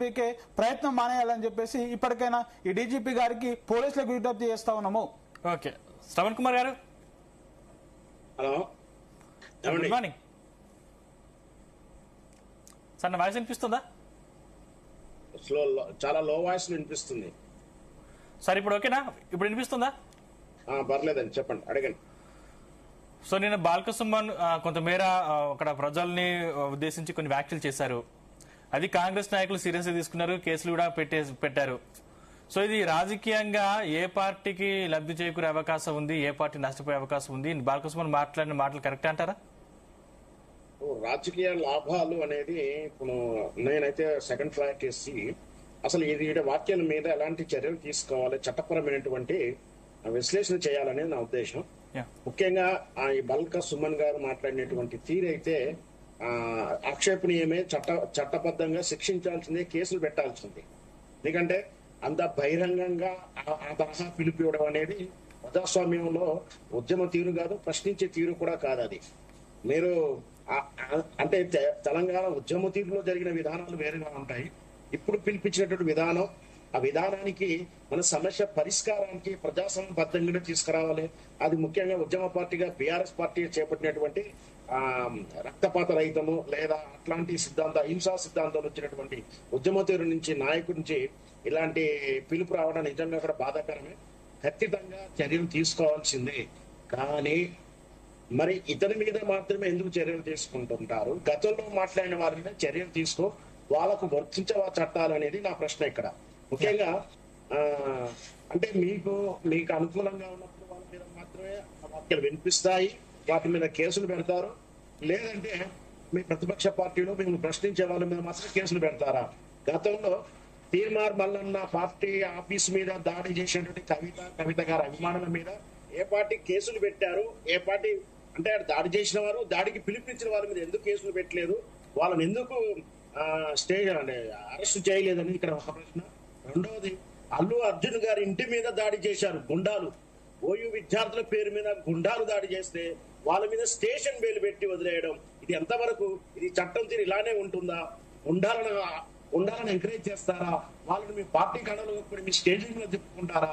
పీకే ప్రయత్నం మానేయాలని చెప్పేసి ఇప్పటికైనా ఈ డీజీపీ గారికి పోలీసులకు విజ్ఞప్తి చేస్తా ఉన్నాము. ఓకే, శ్రవణ్ కుమార్ గారు, హలో, గుడ్ మార్నింగ్ సార్. నా వాయిస్ వినిపిస్తుందా? చాలా లో వాయిస్ వినిపిస్తుంది సార్. ఇప్పుడు ఓకేనా? ఇప్పుడు వినిపిస్తుందా? పర్లేదండి, చెప్పండి, అడగండి. సో నేను బాల్కసుమన్ కొంతమేర అక్కడ ప్రజల్ని ఉద్దేశించి కొన్ని వ్యాఖ్యలు చేశారు. అది కాంగ్రెస్ నాయకులు సీరియస్ గా తీసుకున్నారు, కేసులు కూడా పెట్టారు. సో ఇది రాజకీయంగా ఏ పార్టీకి లబ్ధి చేకూరే అవకాశం ఉంది, ఏ పార్టీ నష్టపోయే అవకాశం ఉంది? బాల్కసుమన్ మాట్లాడిన మాటలు కరెక్ట్ అంటారా? రాజకీయ లాభాలు అనేది ఇప్పుడు నేనైతే సెకండ్ ఫ్లాట్ చేసి అసలు ఈ వాక్యాల మీద ఎలాంటి చర్యలు తీసుకోవాలి, చట్టపరమైనటువంటి విశ్లేషణ చేయాలనేది నా ఉద్దేశం. ముఖ్యంగా ఈ బల్క సుమన్ గారు మాట్లాడినటువంటి తీరైతే ఆక్షేపణీయమే, చట్టబద్ధంగా శిక్షించాల్సిందే, కేసులు పెట్టాల్సిందే. ఎందుకంటే అంత బహిరంగంగా ఆ తరహా పిలుపు ఇవ్వడం అనేది ప్రజాస్వామ్యంలో ఉద్యమ తీరు కాదు, ప్రశ్నించే తీరు కూడా కాదు. అది మీరు అంటే తెలంగాణ ఉద్యమ తీరులో జరిగిన విధానాలు వేరుగా ఉంటాయి. ఇప్పుడు పిలిపించినటువంటి విధానం, ఆ విధానానికి మన సమస్య పరిష్కారానికి ప్రజాసంబద్ధంగా తీసుకురావాలి. అది ముఖ్యంగా ఉద్యమ పార్టీగా బీఆర్ఎస్ పార్టీ చేపట్టినటువంటి రక్తపాత రహితము లేదా అట్లాంటి సిద్ధాంతం, హింసా సిద్ధాంతం వచ్చినటువంటి ఉద్యమ తీరు నుంచి నాయకుడి నుంచి ఇలాంటి పిలుపు రావడం నిజంగా కూడా బాధాకరమే. ఖచ్చితంగా చర్యలు తీసుకోవాల్సిందే. కానీ మరి ఇతని మీద మాత్రమే ఎందుకు చర్యలు తీసుకుంటుంటారు? గతంలో మాట్లాడిన వారి మీద చర్యలు తీసుకో, వాళ్ళకు వర్తించవా చట్టాలు అనేది నా ప్రశ్న ఇక్కడ. ముఖ్యంగా అంటే మీకు అనుకూలంగా ఉన్నప్పుడు వాళ్ళ మీద మాత్రమే వాక్యాలు వినిపిస్తాయి, వాటి మీద కేసులు పెడతారు. లేదంటే మీ ప్రతిపక్ష పార్టీలో మేము ప్రశ్నించే వాళ్ళ మీద మాత్రమే కేసులు పెడతారా? గతంలో తీర్మార్ మల్లన్న పార్టీ ఆఫీస్ మీద దాడి చేసినటువంటి కవిత గారి అభిమానుల మీద ఏ పార్టీ కేసులు పెట్టారు, ఏ పార్టీ అంటే దాడి చేసిన వారు, దాడికి పిలుపునిచ్చిన వారి మీద ఎందుకు కేసులు పెట్టలేదు, వాళ్ళని ఎందుకు అరెస్ట్ చేయలేదని ఇక్కడ ఒక ప్రశ్న. రెండవది, అల్లు అర్జున్ గారి ఇంటి మీద దాడి చేశారు గుండాలు. ఓయూ విద్యార్థుల పేరు మీద గుండాలు దాడి చేస్తే వాళ్ళ మీద స్టేషన్ బెయిల్ పెట్టి వదిలేయడం, ఇది ఎంతవరకు? ఇది చట్టం తీరు ఇలానే ఉంటుందా? ఉండాలని ఎంకరేజ్ చేస్తారా? వాళ్ళని మీ పార్టీ కణలు మీ స్టేజింగ్ మీద తిప్పుకుంటారా?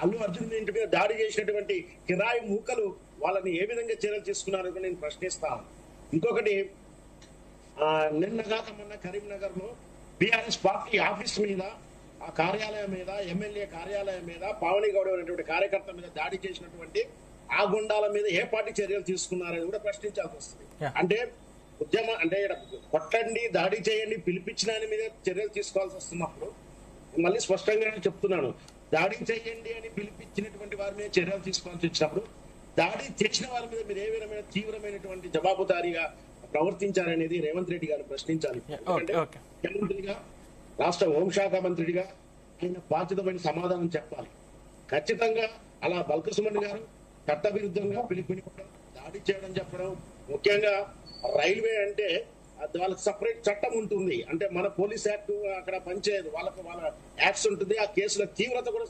అల్లు అర్జున్ ఇంటి మీద దాడి చేసినటువంటి కిరాయి మూకలు వాళ్ళని ఏ విధంగా చర్యలు తీసుకున్నారో నేను ప్రశ్నిస్తాను. ఇంకొకటి, నిన్నగాక మొన్న కరీంనగర్ లో బీఆర్ఎస్ పార్టీ ఆఫీస్ మీద, ఆ కార్యాలయం మీద, ఎమ్మెల్యే కార్యాలయం మీద, పావని గౌడ అనేటువంటి కార్యకర్త మీద దాడి చేసినటువంటి ఆ గుండాల మీద ఏ పార్టీ చర్యలు తీసుకున్నారని కూడా ప్రశ్నించాల్సి వస్తుంది. అంటే ఉద్యమ అంటే కొట్టండి, దాడి చేయండి, పిలిపించిన మీద చర్యలు తీసుకోవాల్సి వస్తున్నప్పుడు మళ్ళీ స్పష్టంగా చెప్తున్నాను, దాడి చేయండి అని పిలిపించినటువంటి వారి మీద చర్యలు తీసుకోవాల్సి వచ్చినప్పుడు దాడి చేసిన వారి మీద మీరు ఏ విధమైన తీవ్రమైనటువంటి జవాబుదారీగా ప్రవర్తించారనేది రేవంత్ రెడ్డి గారు ప్రశ్నించాలి. ముఖ్యమంత్రిగా, రాష్ట్ర హోంశాఖ మంత్రిగా ఆయన బాధ్యతమైన సమాధానం చెప్పాలి. ఖచ్చితంగా అలా బల్క సుమన్ గారు చట్ట విరుద్ధంగా పిలుపునివ్వడం, దాడి చేయడం చెప్పడం, ముఖ్యంగా రైల్వే అంటే వాళ్ళకి సపరేట్ చట్టం ఉంటుంది. అంటే మన పోలీస్ యాక్ట్ అక్కడ పనిచేయదు, వాళ్ళ యాక్ట్స్ ఉంటుంది. ఆ కేసుల తీవ్రత కూడా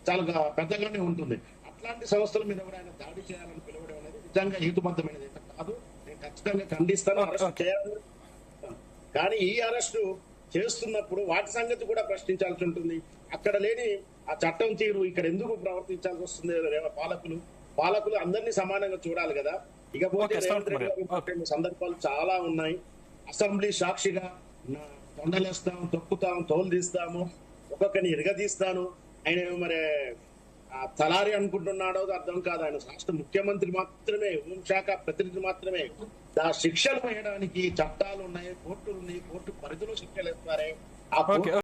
చాలా పెద్దగానే ఉంటుంది. అట్లాంటి సంస్థల మీద కూడా ఆయన దాడి చేయాలని పిలవడం అనేది నిజంగా హేతుబద్ధమైనది కాదు. నేను ఖచ్చితంగా ఖండిస్తాను, అరెస్ట్ చేయాలని. కానీ ఈ అరెస్టు చేస్తున్నప్పుడు వాటి సంగతి కూడా ప్రశ్నించాల్సి ఉంటుంది. అక్కడ లేని ఆ చట్టం తీరు ఇక్కడ ఎందుకు ప్రవర్తించాల్సి వస్తుంది? పాలకులు అందరినీ సమానంగా చూడాలి కదా. ఇకపోతే రేవంత్ రెడ్డి గారు సందర్భాలు చాలా ఉన్నాయి. అసెంబ్లీ సాక్షిగా తొండలేస్తాం, తొక్కుతాం, తోలు తీస్తాము, ఒక్కొక్కరిని ఇరగదీస్తాను. ఆయన మరి తలారి అనుకుంటున్నాడో అర్థం కాదు. ఆయన రాష్ట్ర ముఖ్యమంత్రి మాత్రమే, హోంశాఖ ప్రతినిధి మాత్రమే. శిక్షలు వేయడానికి చట్టాలు ఉన్నాయి, కోర్టులు ఉన్నాయి, కోర్టు పరిధిలో శిక్షలు ఇస్తారే.